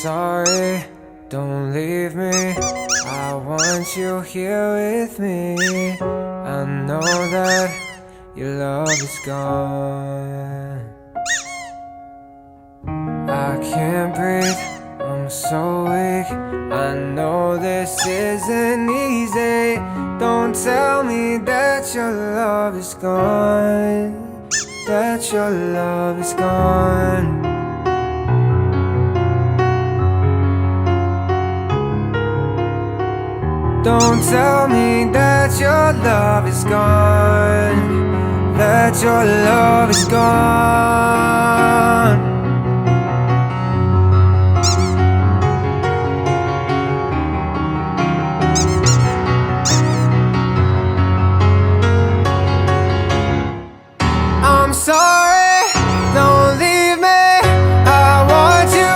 sorry, don't leave me. I want you here with me. I know that your love is gone. I can't breathe, I'm so weak. I know this isn't easy. Don't tell me that your love is gone, that your love is gone. Don't tell me that your love is gone, that your love is gone.